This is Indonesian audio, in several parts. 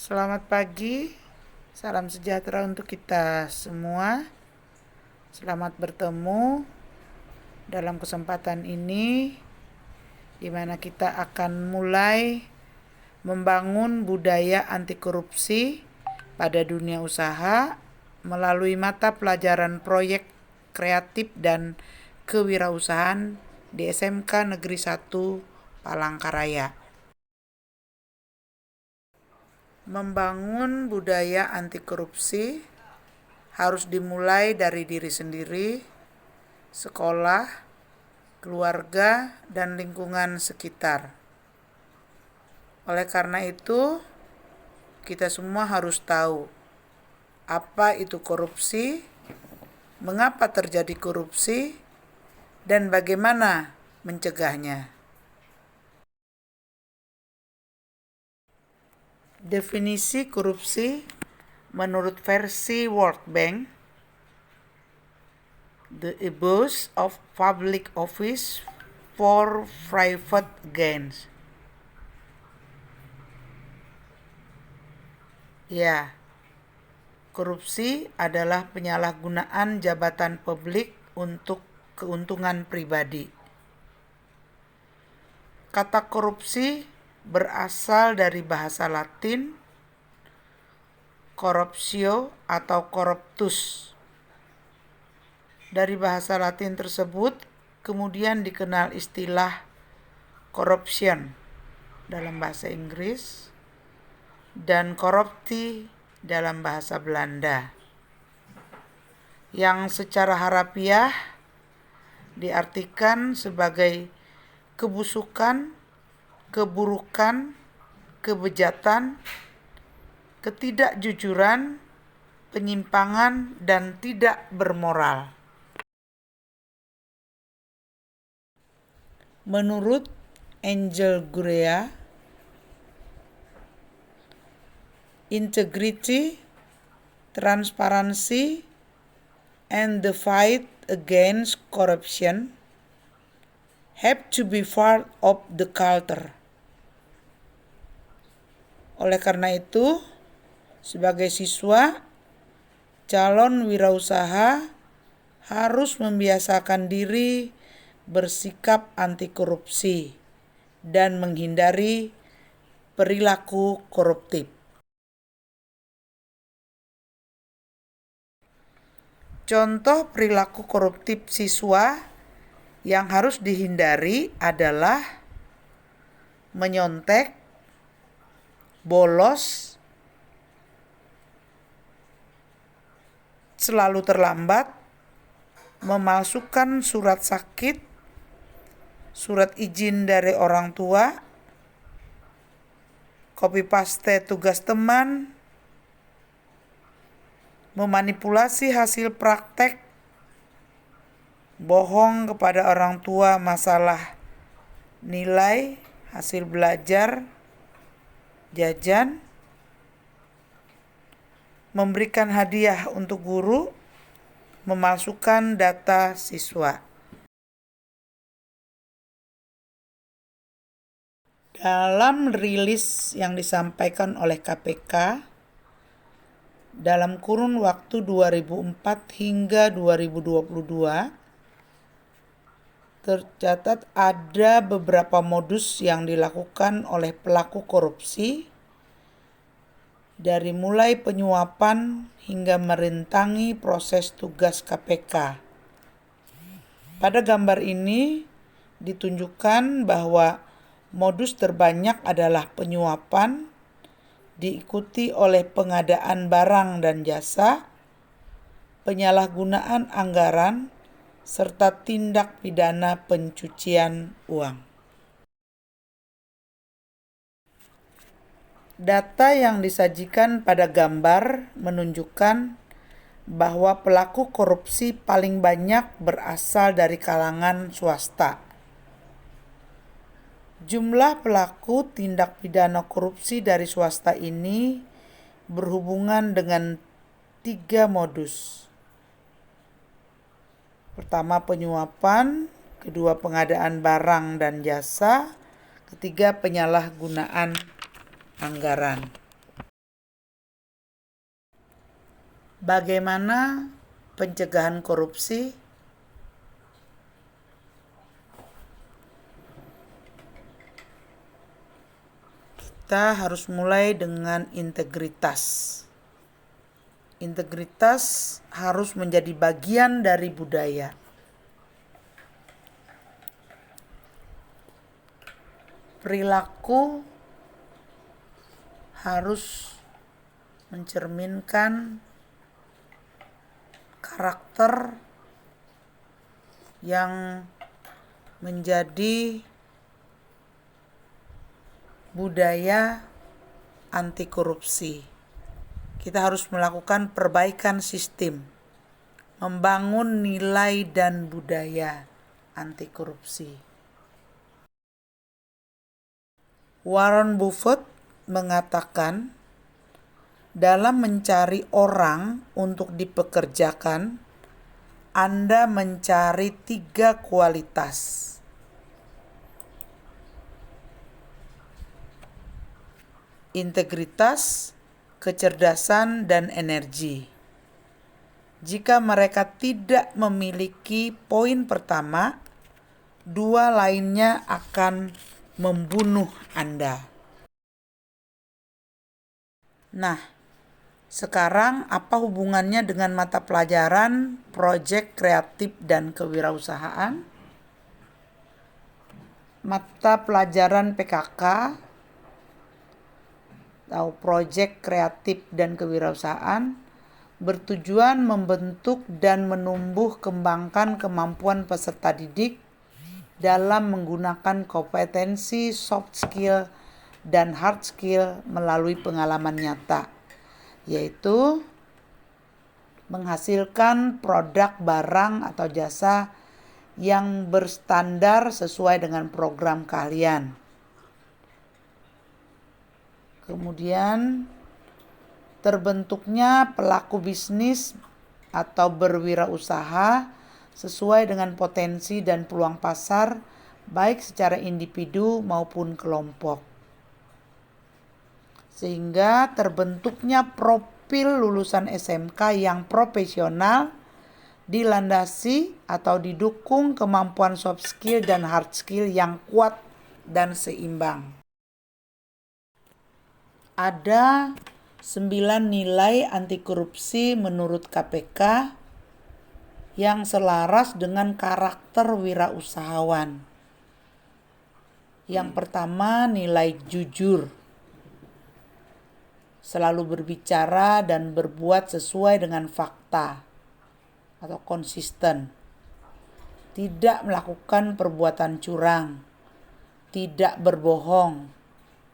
Selamat pagi, salam sejahtera untuk kita semua. Selamat bertemu dalam kesempatan ini, di mana kita akan mulai membangun budaya anti korupsi pada dunia usaha melalui mata pelajaran proyek kreatif dan kewirausahaan di SMK Negeri 1 Palangkaraya. Membangun budaya anti korupsi harus dimulai dari diri sendiri, sekolah, keluarga, dan lingkungan sekitar. Oleh karena itu, kita semua harus tahu apa itu korupsi, mengapa terjadi korupsi, dan bagaimana mencegahnya. Definisi korupsi menurut versi World Bank, the abuse of public office for private gains. Ya, korupsi adalah penyalahgunaan jabatan publik untuk keuntungan pribadi. Kata korupsi berasal dari bahasa Latin corruptio atau corruptus. Dari bahasa Latin tersebut kemudian dikenal istilah corruption dalam bahasa Inggris dan corrupti dalam bahasa Belanda, yang secara harafiah diartikan sebagai kebusukan, keburukan, kebejatan, ketidakjujuran, penyimpangan, dan tidak bermoral. Menurut Angel Gurria, integrity, transparency, and the fight against corruption have to be part of the culture. Oleh karena itu, sebagai siswa, calon wirausaha harus membiasakan diri bersikap anti korupsi dan menghindari perilaku koruptif. Contoh perilaku koruptif siswa yang harus dihindari adalah menyontek, bolos, selalu terlambat, memalsukan surat sakit, surat izin dari orang tua, copy paste tugas teman, memanipulasi hasil praktek, bohong kepada orang tua masalah nilai, hasil belajar, jajan, memberikan hadiah untuk guru, memalsukan data siswa. Dalam rilis yang disampaikan oleh KPK dalam kurun waktu 2004 hingga 2022, tercatat ada beberapa modus yang dilakukan oleh pelaku korupsi, dari mulai penyuapan hingga merintangi proses tugas KPK. Pada gambar ini ditunjukkan bahwa modus terbanyak adalah penyuapan, diikuti oleh pengadaan barang dan jasa, penyalahgunaan anggaran, serta tindak pidana pencucian uang. Data yang disajikan pada gambar menunjukkan bahwa pelaku korupsi paling banyak berasal dari kalangan swasta. Jumlah pelaku tindak pidana korupsi dari swasta ini berhubungan dengan 3 modus. Pertama, penyuapan, kedua, pengadaan barang dan jasa, ketiga, penyalahgunaan anggaran. Bagaimana pencegahan korupsi? Kita harus mulai dengan integritas. Integritas harus menjadi bagian dari budaya. Perilaku harus mencerminkan karakter yang menjadi budaya anti korupsi. Kita harus melakukan perbaikan sistem, membangun nilai dan budaya anti korupsi. Warren Buffett mengatakan, dalam mencari orang untuk dipekerjakan, Anda mencari 3 kualitas. Integritas, kecerdasan, dan energi. Jika mereka tidak memiliki poin pertama, 2 lainnya akan membunuh Anda. Nah, sekarang apa hubungannya dengan mata pelajaran proyek kreatif dan kewirausahaan? Mata pelajaran PKK atau proyek kreatif dan kewirausahaan bertujuan membentuk dan menumbuh kembangkan kemampuan peserta didik dalam menggunakan kompetensi soft skill dan hard skill melalui pengalaman nyata, yaitu menghasilkan produk barang atau jasa yang berstandar sesuai dengan program keahlian. Kemudian terbentuknya pelaku bisnis atau berwirausaha sesuai dengan potensi dan peluang pasar, baik secara individu maupun kelompok. Sehingga terbentuknya profil lulusan SMK yang profesional dilandasi atau didukung kemampuan soft skill dan hard skill yang kuat dan seimbang. Ada 9 nilai anti korupsi menurut KPK yang selaras dengan karakter wirausahawan. Yang pertama, nilai jujur. Selalu berbicara dan berbuat sesuai dengan fakta atau konsisten. Tidak melakukan perbuatan curang. Tidak berbohong.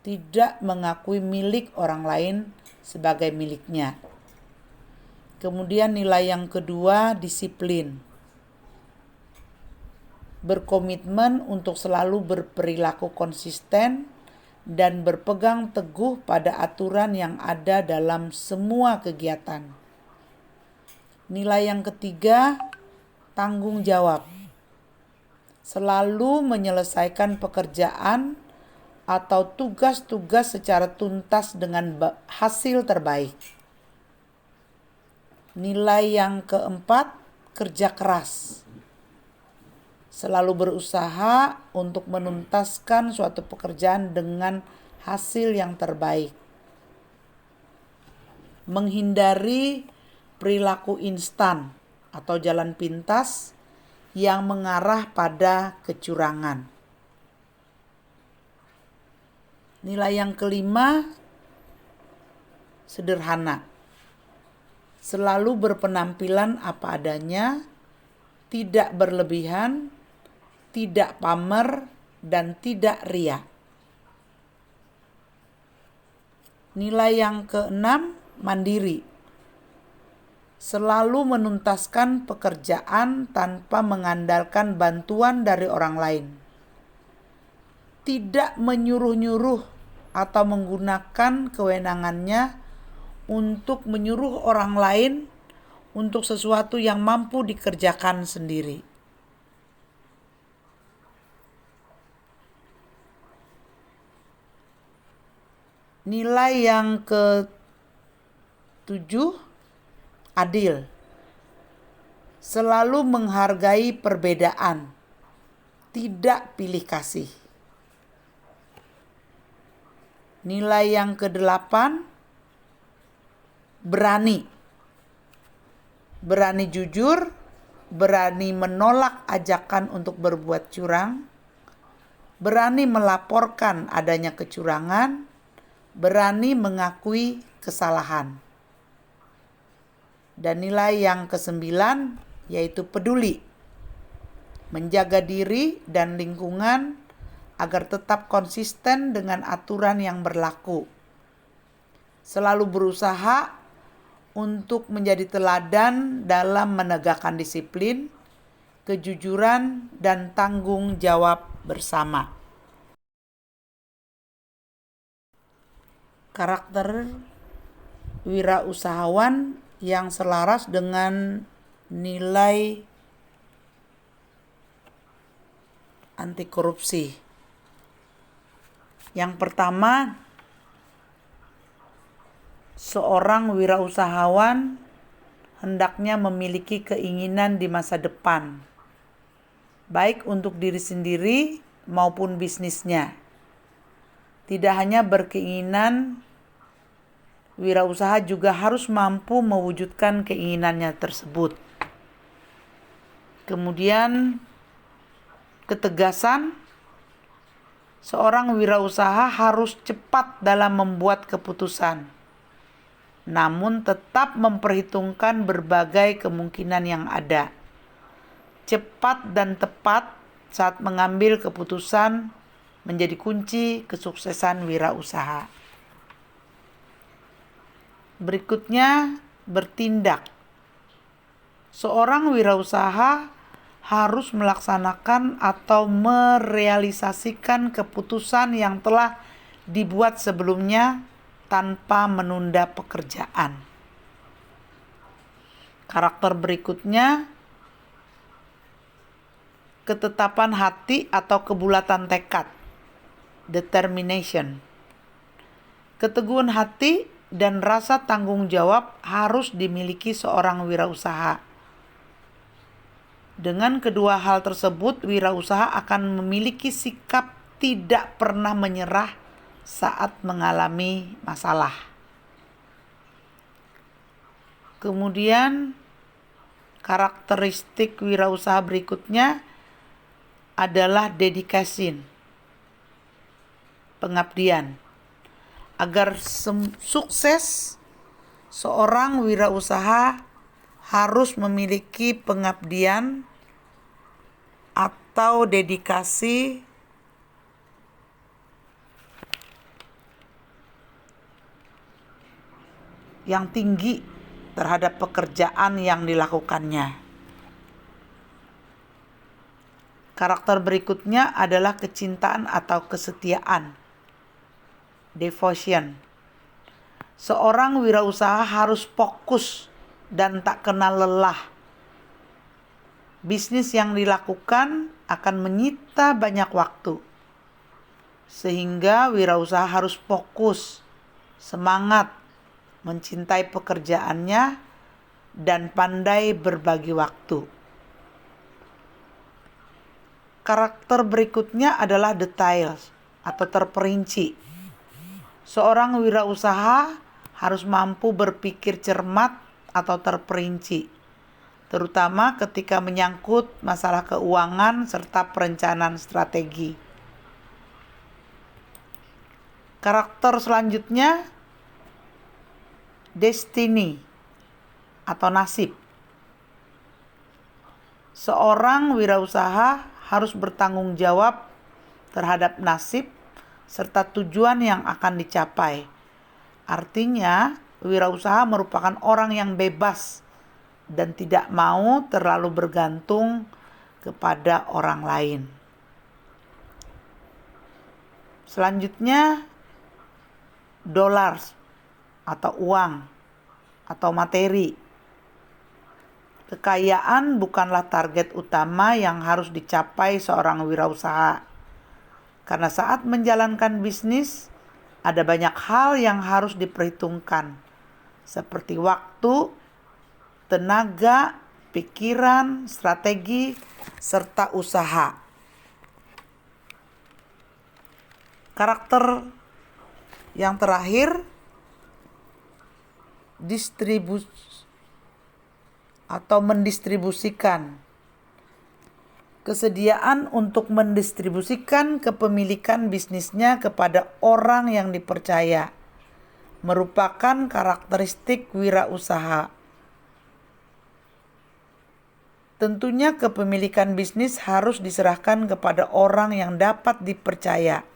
Tidak mengakui milik orang lain sebagai miliknya. Kemudian nilai yang kedua, disiplin. Berkomitmen untuk selalu berperilaku konsisten dan berpegang teguh pada aturan yang ada dalam semua kegiatan. Nilai yang ketiga, tanggung jawab. Selalu menyelesaikan pekerjaan atau tugas-tugas secara tuntas dengan hasil terbaik. Nilai yang keempat, kerja keras. Selalu berusaha untuk menuntaskan suatu pekerjaan dengan hasil yang terbaik. Menghindari perilaku instan atau jalan pintas yang mengarah pada kecurangan. Nilai yang kelima, sederhana. Selalu berpenampilan apa adanya, tidak berlebihan, tidak pamer, dan tidak ria. Nilai yang keenam, mandiri. Selalu menuntaskan pekerjaan tanpa mengandalkan bantuan dari orang lain. Tidak menyuruh-nyuruh atau menggunakan kewenangannya untuk menyuruh orang lain untuk sesuatu yang mampu dikerjakan sendiri. Nilai yang ke-7, adil, selalu menghargai perbedaan, tidak pilih kasih. Nilai yang ke-8, berani. Berani jujur, berani menolak ajakan untuk berbuat curang, berani melaporkan adanya kecurangan, berani mengakui kesalahan. Dan nilai yang ke-9 yaitu peduli. Menjaga diri dan lingkungan agar tetap konsisten dengan aturan yang berlaku. Selalu berusaha untuk menjadi teladan dalam menegakkan disiplin, kejujuran, dan tanggung jawab bersama. Karakter wirausahawan yang selaras dengan nilai anti korupsi. Yang pertama, seorang wirausahawan hendaknya memiliki keinginan di masa depan, baik untuk diri sendiri maupun bisnisnya. Tidak hanya berkeinginan, wirausaha juga harus mampu mewujudkan keinginannya tersebut. Kemudian, ketegasan. Seorang wirausaha harus cepat dalam membuat keputusan, namun tetap memperhitungkan berbagai kemungkinan yang ada. Cepat dan tepat saat mengambil keputusan menjadi kunci kesuksesan wirausaha. Berikutnya, bertindak. Seorang wirausaha harus melaksanakan atau merealisasikan keputusan yang telah dibuat sebelumnya tanpa menunda pekerjaan. Karakter berikutnya, ketetapan hati atau kebulatan tekad, determination. Keteguhan hati dan rasa tanggung jawab harus dimiliki seorang wirausaha. Dengan kedua hal tersebut, wirausaha akan memiliki sikap tidak pernah menyerah saat mengalami masalah. Kemudian, karakteristik wirausaha berikutnya adalah dedication, pengabdian. Agar sukses, seorang wirausaha harus memiliki pengabdian atau dedikasi yang tinggi terhadap pekerjaan yang dilakukannya. Karakter berikutnya adalah kecintaan atau kesetiaan, devotion. Seorang wirausaha harus fokus dan tak kenal lelah. Bisnis yang dilakukan akan menyita banyak waktu, sehingga wirausaha harus fokus, semangat, mencintai pekerjaannya, dan pandai berbagi waktu. Karakter berikutnya adalah details atau terperinci. Seorang wirausaha harus mampu berpikir cermat atau terperinci, terutama ketika menyangkut masalah keuangan serta perencanaan strategi. Karakter selanjutnya, destiny atau nasib. Seorang wirausaha harus bertanggung jawab terhadap nasib serta tujuan yang akan dicapai. Artinya, wirausaha merupakan orang yang bebas dan tidak mau terlalu bergantung kepada orang lain. Selanjutnya, dollars atau uang atau materi. Kekayaan bukanlah target utama yang harus dicapai seorang wirausaha. Karena saat menjalankan bisnis, ada banyak hal yang harus diperhitungkan, seperti waktu, tenaga, pikiran, strategi, serta usaha. Karakter yang terakhir, mendistribusikan. Kesediaan untuk mendistribusikan kepemilikan bisnisnya kepada orang yang dipercaya merupakan karakteristik wirausaha. Tentunya kepemilikan bisnis harus diserahkan kepada orang yang dapat dipercaya,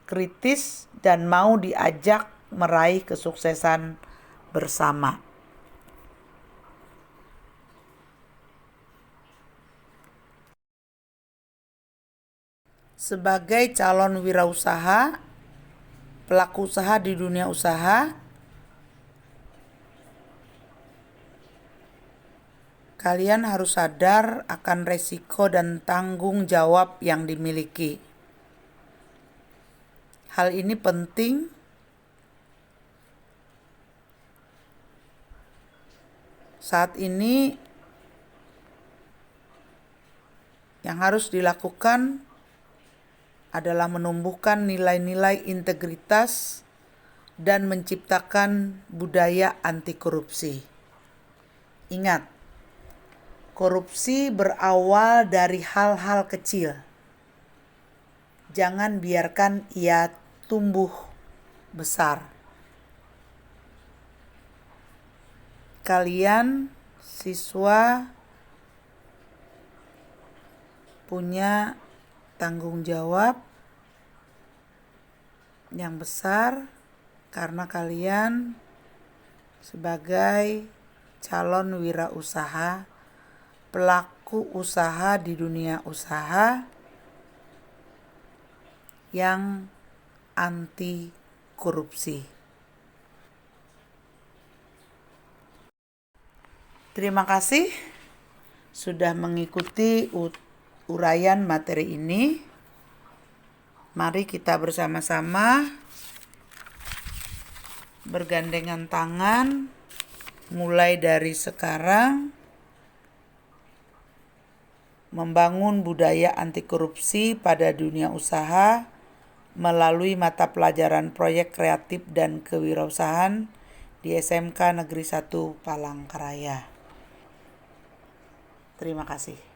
kritis, dan mau diajak meraih kesuksesan bersama. Sebagai calon wirausaha, pelaku usaha di dunia usaha, kalian harus sadar akan resiko dan tanggung jawab yang dimiliki. Hal ini penting saat ini. Yang harus dilakukan adalah menumbuhkan nilai-nilai integritas dan menciptakan budaya anti korupsi. Ingat, korupsi berawal dari hal-hal kecil. Jangan biarkan ia tumbuh besar. Kalian, siswa, punya tanggung jawab yang besar karena kalian sebagai calon wirausaha, pelaku usaha di dunia usaha yang anti korupsi. Terima kasih sudah mengikuti uraian materi ini. Mari kita bersama-sama bergandengan tangan mulai dari sekarang membangun budaya anti korupsi pada dunia usaha melalui mata pelajaran proyek kreatif dan kewirausahaan di SMK Negeri 1 Palangkaraya. Terima kasih.